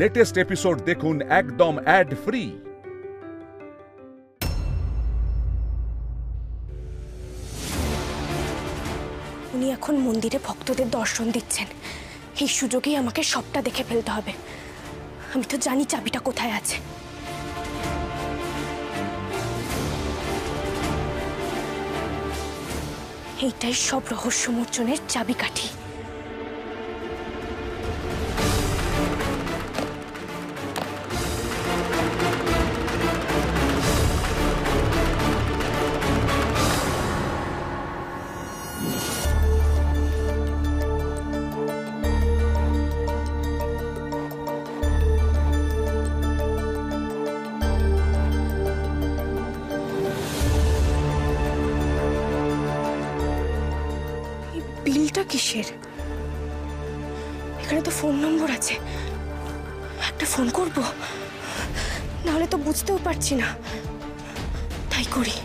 Latest episode দেখুন একদম add free. উনি এখন মন্দিরে ভক্তদের দর্শন দিচ্ছেন, এই সুযোগেই আমাকে সবটা দেখে ফেলতে হবে। আমি তো জানি চাবিটা কোথায় আছে। এইটাই সব রহস্য মোচনের চাবিকাঠি। বিলটা কিসের? এখানে তো ফোন নম্বর আছে, একটা ফোন করব, নাহলে তো বুঝতেও পারছি না। তাই করি।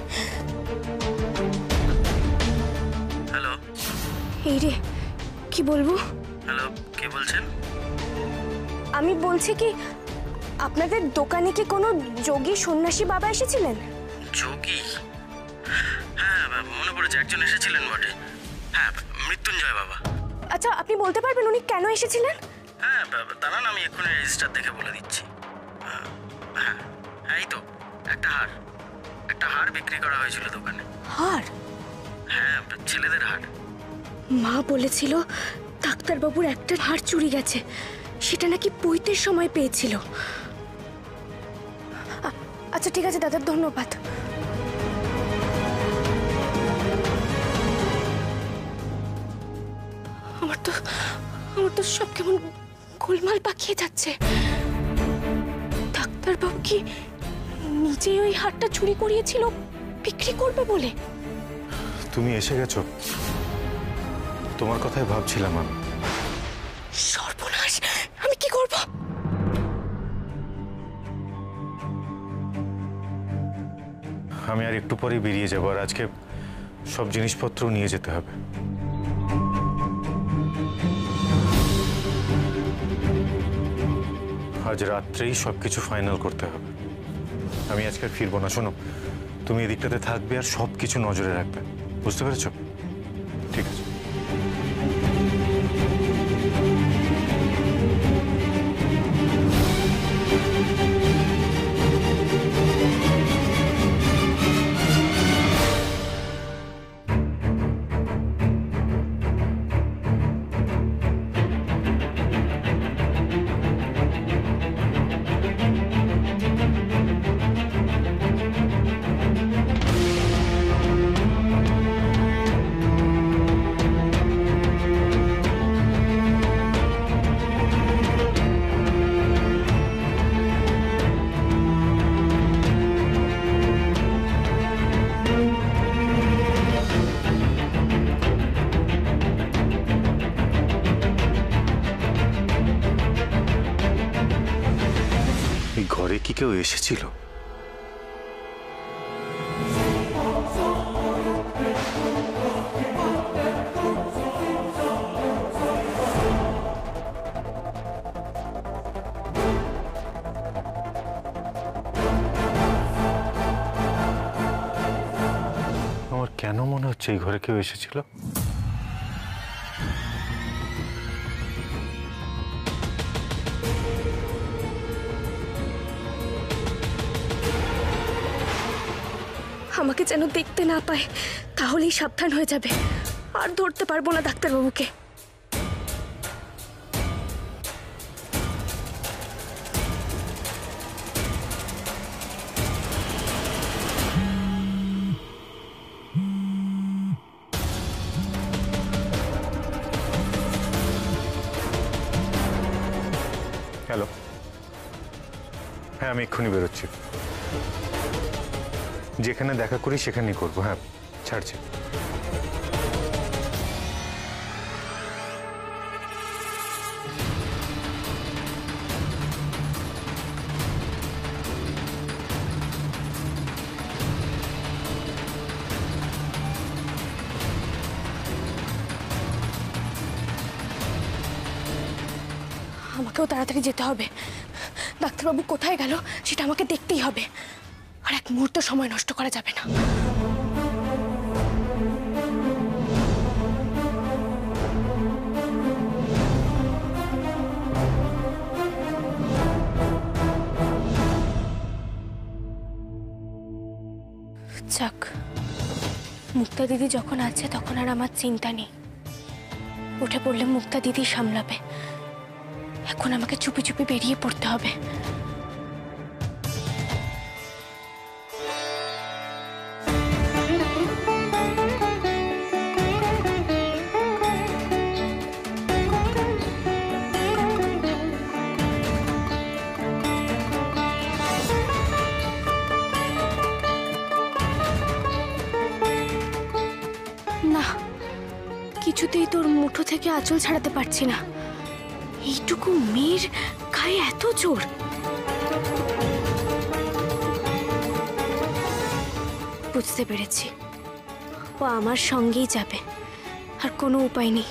হ্যালো। এই রে, কি বলবো? হ্যালো, কে বলছেন? আমি বলছি কি, আপনাদের দোকানে কি কোনো যোগী সন্ন্যাসী বাবা এসেছিলেন? যোগী? হ্যাঁ, মনে পড়েছে, একজন এসেছিলেন বটে। হ্যাঁ, মৃত্যুঞ্জয় বাবা। আচ্ছা, আপনি বলতে পারবেন উনি কেন এসেছিলেন? হ্যাঁ, দাঁড়ান, আমি এক্ষুনি রেজিস্টার দেখে বলে দিচ্ছি। হ্যাঁ, এই তো একটা হার বিক্রি করা হয়েছিল দোকানে। হার? হ্যাঁ, ছেলেদের হার। মা বলেছিল ডাক্তারবাবুর একটা হার চুরি গেছে, সেটা নাকি পৈতের সময় পেয়েছিল। আচ্ছা ঠিক আছে দাদা, ধন্যবাদ। আমার তো সব কেমন গোলমাল পাকিয়ে যাচ্ছে। ডাক্তারবাবু কি নিজেই ওই হারটা চুরি করিয়েছিল বিক্রি করবে বলে? তুমি এসে গেছো, তোমার কথাই ভাবছিলাম আমি। সর্বনাশ, আমি কি করব? আমি আর একটু পরেই বেরিয়ে যাবো, আর আজকে সব জিনিসপত্র নিয়ে যেতে হবে। আজ রাত্রেই সবকিছু ফাইনাল করতে হবে। আমি আজকে আর ফিরবো না। শোনো, তুমি এদিকটাতে থাকবে আর সবকিছু নজরে রাখবে, বুঝতে পেরেছো? ঠিক আছে। ঘরে কি কেউ এসেছিল? আমার কেন মনে হচ্ছে এই ঘরে কেউ এসেছিল? আমাকে যেন দেখতে না পায়, তাহলেই সাবধান হয়ে যাবে। আর ধরতে পারবো না ডাক্তারবাবুকে। হ্যালো, হ্যাঁ আমি এক্ষুনি বেরোচ্ছি। যেখানে দেখা করি সেখানেই করবো। হ্যাঁ, ছাড়ছি। আমাকে আমাকেও তাড়াতাড়ি যেতে হবে। ডাক্তারবাবু কোথায় গেল সেটা আমাকে দেখতেই হবে, আর এক মুহূর্ত সময় নষ্ট করা যাবে না। যাক, মুক্তা দিদি যখন আছে তখন আর আমার চিন্তা নেই। উঠে পড়লে মুক্তা দিদি সামলাবে। এখন আমাকে চুপি চুপি বেরিয়ে পড়তে হবে। না, কিছুতেই তোর মুঠো থেকে আঁচল ছাড়াতে পারছি না। এইটুকু মেয়ের গায়ে এত জোর। বুঝতে পেরেছি, ও আমার সঙ্গেই যাবে, আর কোনো উপায় নেই।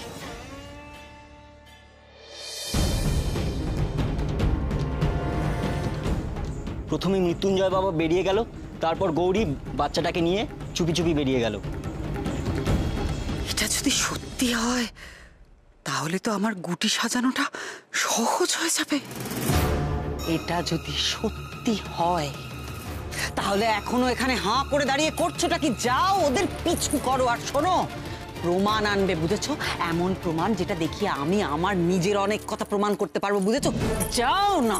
প্রথমে মৃত্যুঞ্জয় বাবা বেরিয়ে গেল, তারপর গৌরী বাচ্চাটাকে নিয়ে চুপি চুপি বেরিয়ে গেল। এটা যদি সত্যি হয় তাহলে তো আমার গুটি সাজানোটা সহজ হয়ে যাবে। এটা যদি সত্যি হয় তাহলে এখনো এখানে হাঁ করে দাঁড়িয়ে করছোটা কি? যাও ওদের পিছু করো, আর শোনো, প্রমাণ আনবে, বুঝেছো? এমন প্রমাণ যেটা দেখিয়ে আমি আমার নিজের অনেক কথা প্রমাণ করতে পারবো, বুঝেছো? যাও না।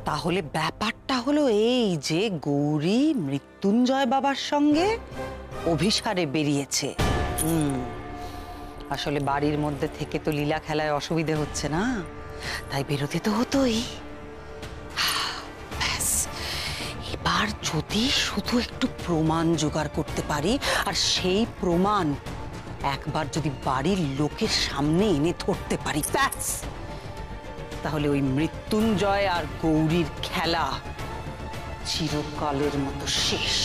তাহলে ব্যাপারটা হলো এই যে গৌরী মৃত্যুঞ্জয় বাবার সঙ্গে অভিসারে বেরিয়েছে। আসলে বাড়ির মধ্যে থেকে তো লীলা খেলায় অসুবিধে হচ্ছে না, তাই বেরোতে তো হতোই। ব্যাস, এবার যদি শুধু একটু প্রমাণ জোগাড় করতে পারি, আর সেই প্রমাণ একবার যদি বাড়ির লোকের সামনে এনে ধরতে পারি, ব্যাস, তাহলে ওই মৃত্যুঞ্জয় আর গৌরীর খেলা চিরকালের মতো শেষ।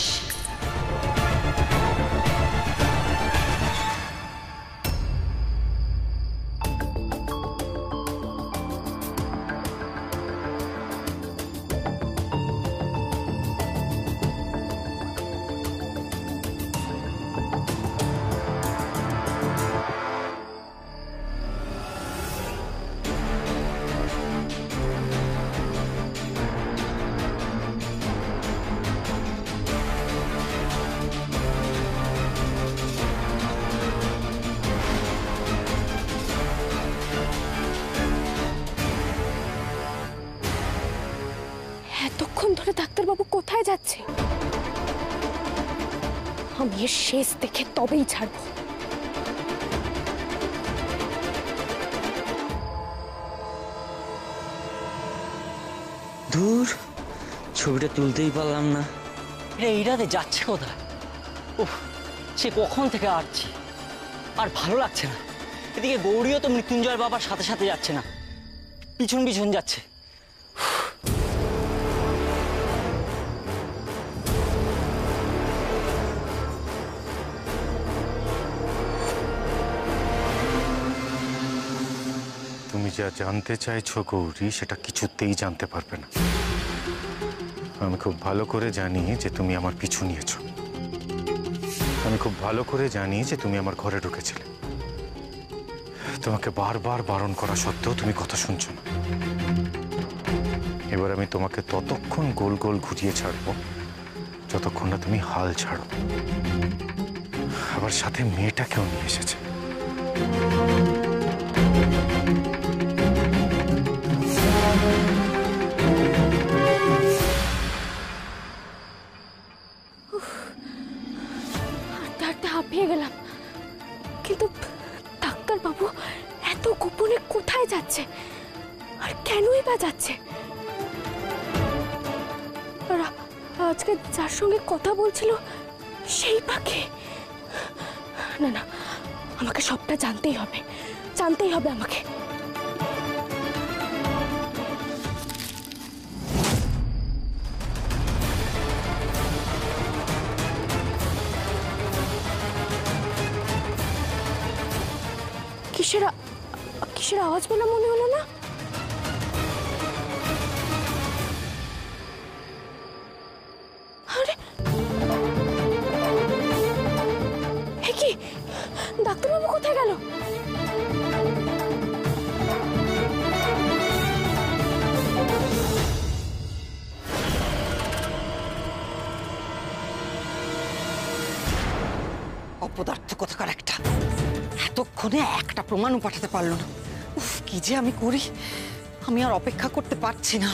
এতক্ষণ ধরে ডাক্তারবাবু কোথায় যাচ্ছে? আমি এর শেষ দেখে তবেই ছাড়বো। দূর, ছবিটা তুলতেই পারলাম না। এইটাতে যাচ্ছে কোথায়? উফ, সে কখন থেকে আসছি, আর ভালো লাগছে না। এদিকে গৌরীও তো মৃত্যুঞ্জয় বাবার সাথে সাথে যাচ্ছে না, পিছন পিছন যাচ্ছে। তুমি যা জানতে চাইছো গৌরী, সেটা কিছুতেই জানতে পারবে না। আমি খুব ভালো করে জানি যে তুমি আমার পিছু নিয়েছো। আমি খুব ভালো করে জানি যে তুমি আমার ঘরে ঢুকেছিলে। তোমাকে বারবার বারণ করা সত্ত্বেও তুমি কথা শুনছো না। এবার আমি তোমাকে ততক্ষণ গোল গোল ঘুরিয়ে ছাড়বো যতক্ষণ না তুমি হাল ছাড়ো। আবার সাথে মেয়েটাকেও নিয়ে এসেছে। হাঁপিয়ে গেলাম, কিন্তু ডাক্তারবাবু এত গোপনে কোথায় যাচ্ছে, আর কেনই বা যাচ্ছে? আজকে যার সঙ্গে কথা বলছিল সেই পাখি? না না, আমাকে সবটা জানতেই হবে, জানতেই হবে আমাকে। কিসের আওয়াজ পেলাম মনে হলো না? আরে কি ডাক্তারবাবু কোথায় গেল? অপদার্থ কোথাকার একটা, এতক্ষণে একটা প্রমাণও পাঠাতে পারলো না। উফ, কি যে আমি করি, আমি আর অপেক্ষা করতে পারছি না।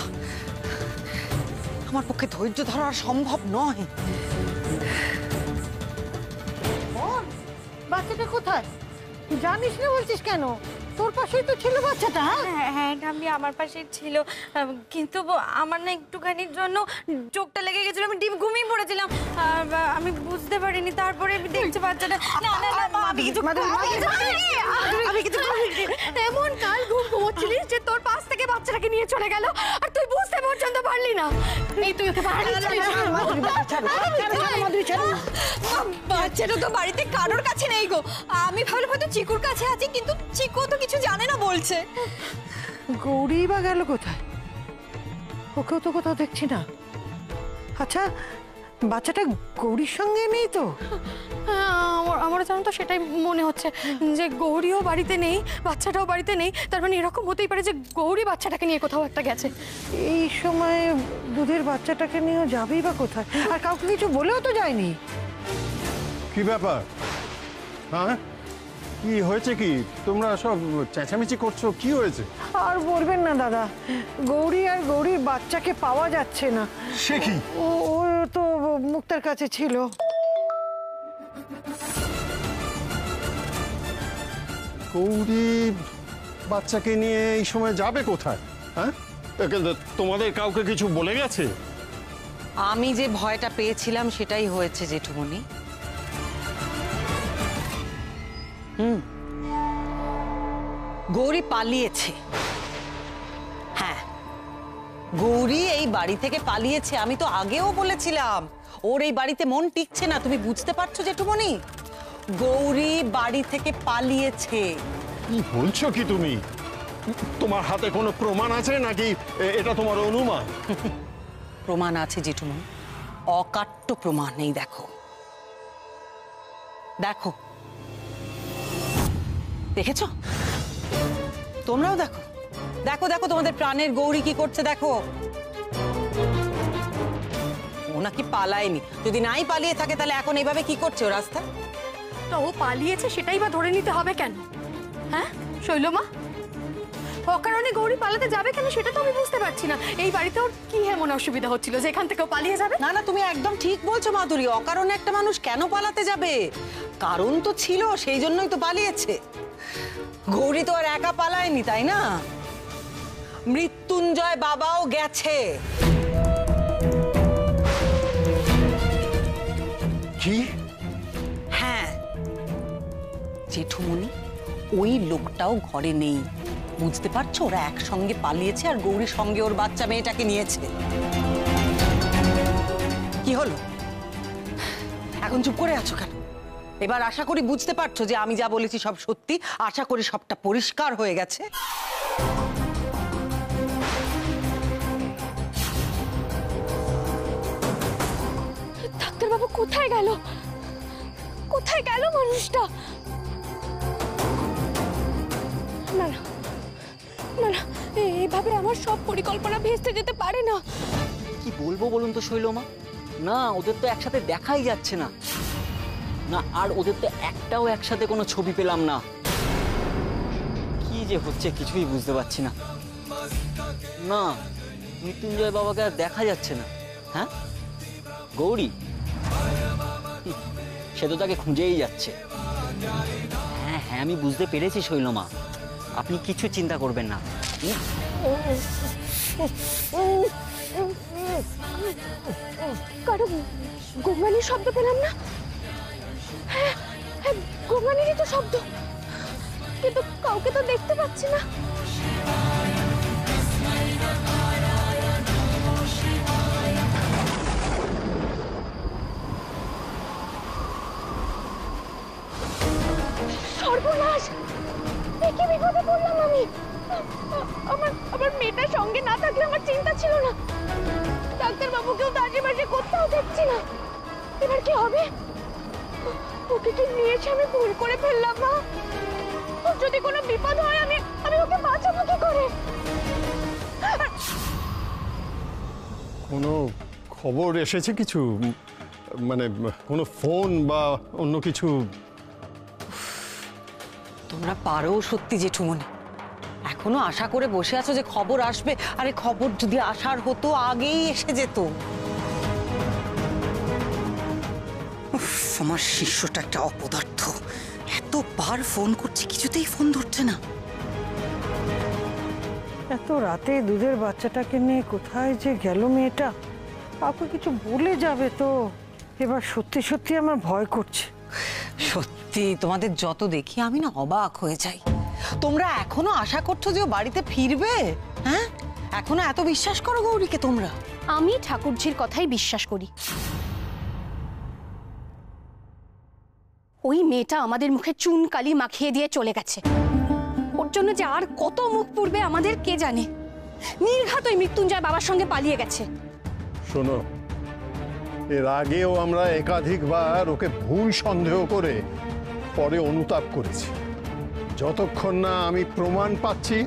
আমার পক্ষে ধৈর্য ধরা আর সম্ভব নয়। বাচ্চাটা কোথায়? জানিস না বলছিস কেন? তোর পাশেই তো ছিল বাচ্চাটা। হ্যাঁ আমি আমার পাশেই ছিল, কিন্তু আমার না একটুখানির জন্য চোখটা লেগে গেছিল, আমি ডিপ ঘুমিয়ে পড়েছিলাম, আর আমি বুঝতে পারিনি। তারপরে আমি দেখছি বাচ্চাটা এমন কাল ঘুম ঘুমোচ্ছিলিস যে তোর পাশ থেকে বাচ্চাটাকে নিয়ে চলে গেল, আর তুই বুঝতে পর্যন্ত পারলি না। এই তুই ওকে বাচ্চাটা তো বাড়িতে কারোর কাছে নেই গো। আমি ভাবলাম হয়তো চিকুর কাছে আছে, কিন্তু চিকু তো কিছু জানে না বলছে। গৌরী বা গেল কোথায়? ওকেও তো কোথাও দেখছি না। আচ্ছা, বাচ্চাটা গৌরীর সঙ্গে নেই তো? আমার জানো তো সেটাই মনে হচ্ছে, যে গৌরীও বাড়িতে নেই, বাচ্চাটাও বাড়িতে নেই। তার মানে এরকম হতেই পারে যে গৌরী বাচ্চাটাকে নিয়ে কোথাও একটা গেছে। এই সময় দুধের বাচ্চাটাকে নিয়েও যাবেই বা কোথায়? আর কাউকে কিছু বলেও তো যায়নি। কি ব্যাপার? হ্যাঁ, কি হয়েছে? কি তোমরা সব চেঁচামেচি করছো? কি হয়েছে? আর বলবেন না দাদা, গৌরী আর গৌরীর বাচ্চাকে পাওয়া যাচ্ছে না। সে কি? ও তো মুক্তার কাছে ছিল। গৌরী বাচ্চাকে নিয়ে এই সময় যাবে কোথায়? হ্যাঁ, তোমাদের কাউকে কিছু বলে গেছে? আমি যে ভয়টা পেয়েছিলাম সেটাই হয়েছে জেঠুমনি। গৌরী পালিয়েছে। হ্যাঁ, গৌরী এই বাড়ি থেকে পালিয়েছে। আমি তো আগেও বলেছিলাম ওর এই বাড়িতে মন টিকছে না। তুমি বুঝতে পারছো জেঠুমনি? গৌরী বাড়ি থেকে পালিয়েছে। কি বলছো কি তুমি? তোমার হাতে কোনো প্রমাণ আছে নাকি এটা তোমার অনুমান? প্রমাণ আছে জেঠুমনি, অকাট্য প্রমাণ। এই দেখো, দেখো, দেখেছো? তোমরাও দেখো, দেখো দেখো তোমাদের প্রাণের গৌরী কি করছে দেখো। ও নাকি পালায়নি। যদি নাই পালিয়ে থাকে তাহলে এখন এইভাবে কি করছে ও রাস্তা? তো ও পালিয়েছে সেটাই বা ধরে নিতে হবে কেন? হ্যাঁ শৈলমা, অকারণে গৌরী পালাতে যাবে কেন সেটা তো আমি বুঝতে পারছি না। এই বাড়িতে ওর কি এমন অসুবিধা হচ্ছিল যে এখান থেকে পালিয়ে যাবে? না না, তুমি একদম ঠিক বলছো মাধুরী। অকারণে একটা মানুষ কেন পালাতে যাবে? কারণ তো ছিল, সেই জন্যই তো পালিয়েছে। গৌরী তো আর একা পালায়নি, তাই না? মৃত্যুঞ্জয় বাবাও গেছে। কি? হ্যাঁ জেঠুমনি, ওই লোকটাও ঘরে নেই। বুঝতে পারছো? ওরা একসঙ্গে পালিয়েছে আর গৌরীর সঙ্গে ওর বাচ্চা মেয়েটাকে নিয়েছে। কি হলো? এখন চুপ করে আছো কেন? এবার আশা করি বুঝতে পারছো যে আমি যা বলেছি সব সত্যি। আশা করি সবটা পরিষ্কার হয়ে গেছে। ডাক্তারবাবু কোথায় গেল? কোথায় গেল মানুষটা? না না না না, এইভাবে আমার সব পরিকল্পনা ভেস্তে যেতে পারে না। কি বলবো বলুন তো শৈলমা? না, ওদের তো একসাথে দেখাই যাচ্ছে না, না আর ওদের তো একটাও একসাথে কোনো ছবি পেলাম না। কি যে হচ্ছে কিছুই বুঝতে পারছি না। না, মৃত্যুঞ্জয় বাবাকে আর দেখা যাচ্ছে না। হ্যাঁ, গৌরী সে তো তাকে খুঁজেই যাচ্ছে। হ্যাঁ হ্যাঁ, আমি বুঝতে পেরেছি শৈলমা, আপনি কিছু চিন্তা করবেন না। কারো গোমানির শব্দ পেলাম না? হ্যাঁ হ্যাঁ, গোমানিরই তো শব্দ, কিন্তু কাউকে তো দেখতে পাচ্ছি না। সর্বনাশ! ছিল না, ডাক্তারবাবুকেও তো আশেপাশে কোথাও দেখছি না। এবার কি হবে? ওকে কি নিয়েছে আমি ভুল করে ফেললাম মা? ওর যদি কোনো বিপদ হয় আমি ওকে বাঁচাবো কি করে? কোনো খবর এসেছে কিছু, মানে কোনো ফোন বা অন্য কিছু? তোমরা পারো সত্যি জেঠুমনি, এখনো আশা করে বসে আছো যে খবর আসবে। আরে খবর যদি আসার হতো আগেই এসে যেত। উফ, আমার শিষ্যটা একটা অপদার্থ, এতবার ফোন করছি কিছুতেই ফোন ধরছে না। এত রাতে দুধের বাচ্চাটাকে নিয়ে কোথায় যে গেল মেয়েটা, কাউকে কিছু বলে যাবে তো। এবার সত্যি সত্যি আমার ভয় করছে। সত্যি তোমাদের যত দেখি আমি না অবাক হয়ে যাই। তোমরা এখনো আশা করছো যে ও বাড়িতে ফিরবে? হ্যাঁ, এখনো এত বিশ্বাস করো গৌরীকে তোমরা? আমি ঠাকুরজির কথাই বিশ্বাস করি। ওই মেয়েটা আমাদের মুখে চুন কালি মাখিয়ে দিয়ে চলে গেছে। ওর জন্য যে আর কত মুখ পুড়বে আমাদের কে জানে। নির্ঘাত ওই মৃত্যুঞ্জয় বাবার সঙ্গে পালিয়ে গেছে। শোনো, এর আগেও আমরা একাধিকবার ওকে ভুল সন্দেহ করে পরে অনুতাপ করেছি। যতক্ষণ না আমি প্রমাণ পাচ্ছি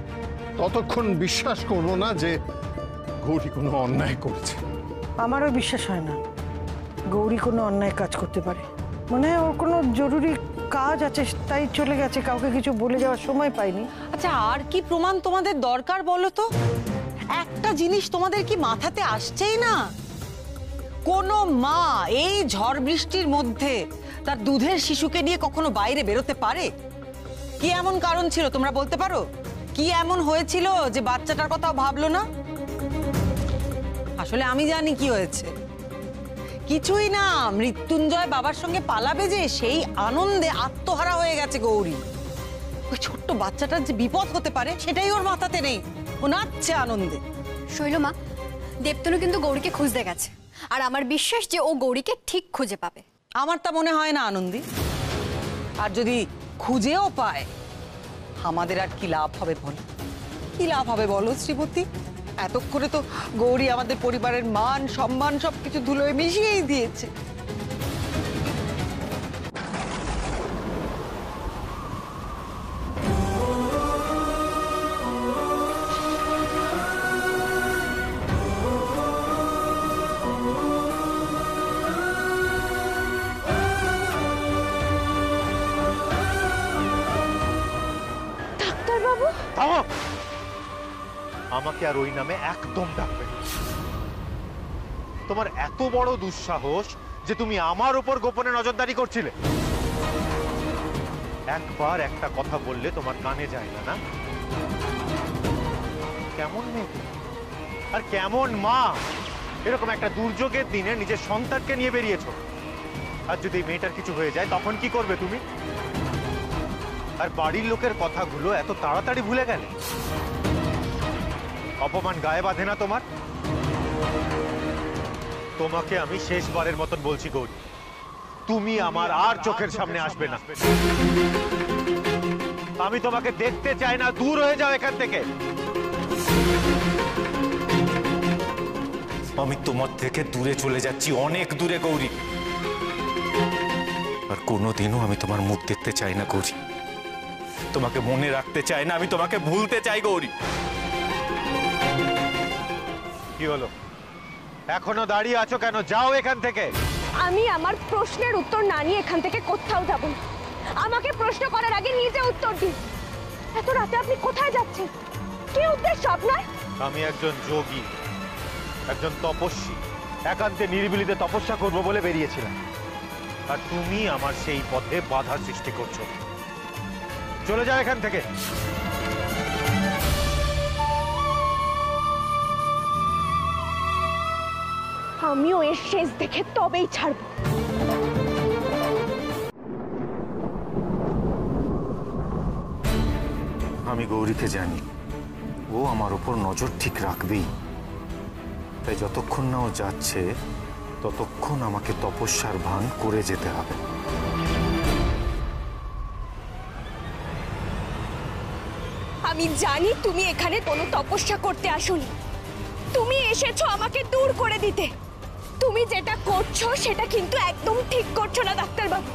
ততক্ষণ বিশ্বাস করব না যে গৌরী কোনো অন্যায় করেছে। আমারও বিশ্বাস হয় না গৌরী কোনো অন্যায় কাজ করতে পারে। মনে হয় ওর কোনো জরুরি কাজ আছে তাই চলে গেছে, কাউকে কিছু বলে যাওয়ার সময় পাইনি। আচ্ছা, আর কি প্রমাণ তোমাদের দরকার বলো তো? একটা জিনিস তোমাদের কি মাথাতে আসছেই না? কোনো মা এই ঝড় বৃষ্টির মধ্যে তার দুধের শিশুকে নিয়ে কখনো বাইরে বেরোতে পারে? কি এমন কারণ ছিল তোমরা বলতে পারো? কি এমন হয়েছিল যে বাচ্চাটার কথাও ভাবলো না? আসলে আমি জানি কি হয়েছে। কিছুই না, মৃত্যুঞ্জয় বাবার সঙ্গে পালাবে যে সেই আনন্দে আত্মহারা হয়ে গেছে গৌরী। ওই ছোট্ট বাচ্চাটার যে বিপদ হতে পারে সেটাই ওর মাথাতে নেই, ও নাচছে আনন্দে। শৈলমা, দেবতনু কিন্তু গৌরীকে খুঁজতে গেছে, আর আমার বিশ্বাস যে ও গৌরীকে ঠিক খুঁজে পাবে। আমার তা মনে হয় না আনন্দী। আর যদি খুঁজেও পায় আমাদের আর কি লাভ হবে বলো? কি লাভ হবে বলো শ্রীমতী? এতক্ষণে তো গৌরী আমাদের পরিবারের মান সম্মান সবকিছু ধুলোয় মিশিয়েই দিয়েছে। ডাক্তারবাবু, আমাকে আর ওই নামে একদম ডাকবে না। তোমার এত বড় দুঃসাহস যে তুমি আমার উপর গোপনে নজরদারি করছিলে। একবার একটা কথা বললে তোমার কানে যায় না, না? কেমন মেয়ে তুমি? আর কেমন মা? এরকম একটা দুর্যোগের দিনে নিজের সন্তানকে নিয়ে বেরিয়েছো। আর যদি মেয়েটার কিছু হয়ে যায় তখন কি করবে তুমি? আর বাড়ির লোকের কথাগুলো এত তাড়াতাড়ি ভুলে গেলে? অপমান গায়ে বাঁধে না তোমার? তোমাকে আমি শেষবারের মতন বলছি গৌরী, তুমি আমার আর চোখের সামনে আসবে না। আমি তোমাকে দেখতে চাই না, দূর হয়ে যাও এখান থেকে। আমি তোমার থেকে দূরে চলে যাচ্ছি, অনেক দূরে গৌরী। আর কোনোদিনও আমি তোমার মুখ দেখতে চাই না গৌরী। তোমাকে মনে রাখতে চাই না, আমি তোমাকে ভুলতে চাই গৌরী। কি হলো? এখনো দাঁড়িয়ে আছো কেন? যাও এখান থেকে। আমি আমার প্রশ্নের উত্তর না নিয়ে এখান থেকে কোথাও যাব না। আমাকে প্রশ্ন করার আগে নিজে উত্তর দিন। এত রাতে আপনি কোথায় যাচ্ছেন? কি উদ্দেশ্য আপনার? আমি একজন যোগী, একজন তপস্বী। একান্তে নিরিবিলিতে তপস্যা করব বলে বেরিয়েছিলাম। আর তুমি আমার সেই পথে বাধা সৃষ্টি করছো। চলে যাও এখান থেকে। আমিও এর শেষ দেখে তবেই ছাড়ব। আমি গৌরীকে জানি, ও আমার উপর নজর ঠিক রাখবেই। তাই যতক্ষণ না ও যাচ্ছে ততক্ষণ আমাকে তপস্যার ভান করে যেতে হবে। আমি জানি তুমি এখানে কোনো তপস্যা করতে আসোনি। তুমি এসেছো আমাকে দূর করে দিতে। তুমি যেটা করছো সেটা কিন্তু একদম ঠিক করছো না ডাক্তারবাবু।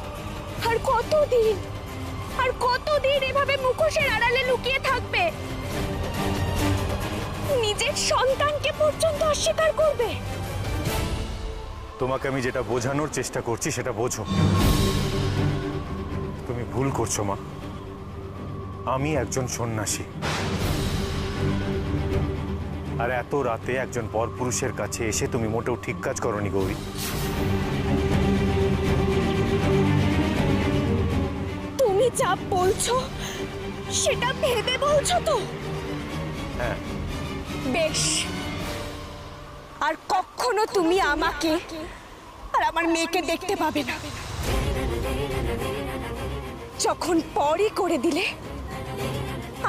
আর কতদিন এভাবে মুখোশের আড়ালে লুকিয়ে থাকবে? নিজের সন্তানকে পর্যন্ত অস্বীকার করবে? তোমাকে আমি যেটা বোঝানোর চেষ্টা করছি সেটা বোঝো। তুমি ভুল করছো মা। আমি একজন সন্ন্যাসী, আর এত রাতে একজন পরপুরুষের কাছে এসে তুমি মোটেও ঠিক কাজ করনি গৌরী। তুমি যা বলছো সেটা ভেবে বলছো তো? হ্যাঁ। বেশ, আর কখনো তুমি আমাকে আর আমার মেয়েকে দেখতে পাবে না। যখন পরই করে দিলে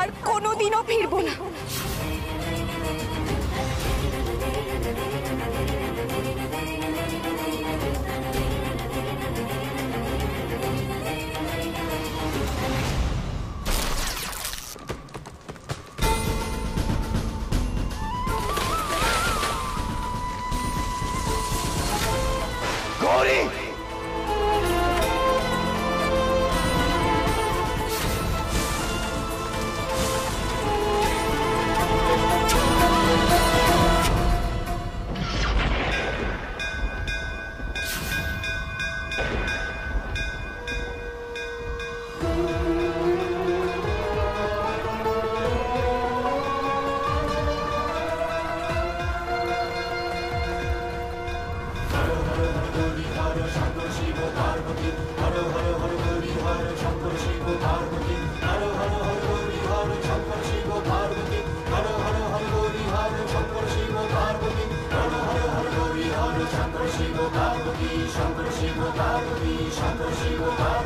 আর কোনোদিনও ফিরবো না। Gauri! Shambhala Shiva Parvati, Shambhala Shiva Parvati, Shambhala Shiva Parvati.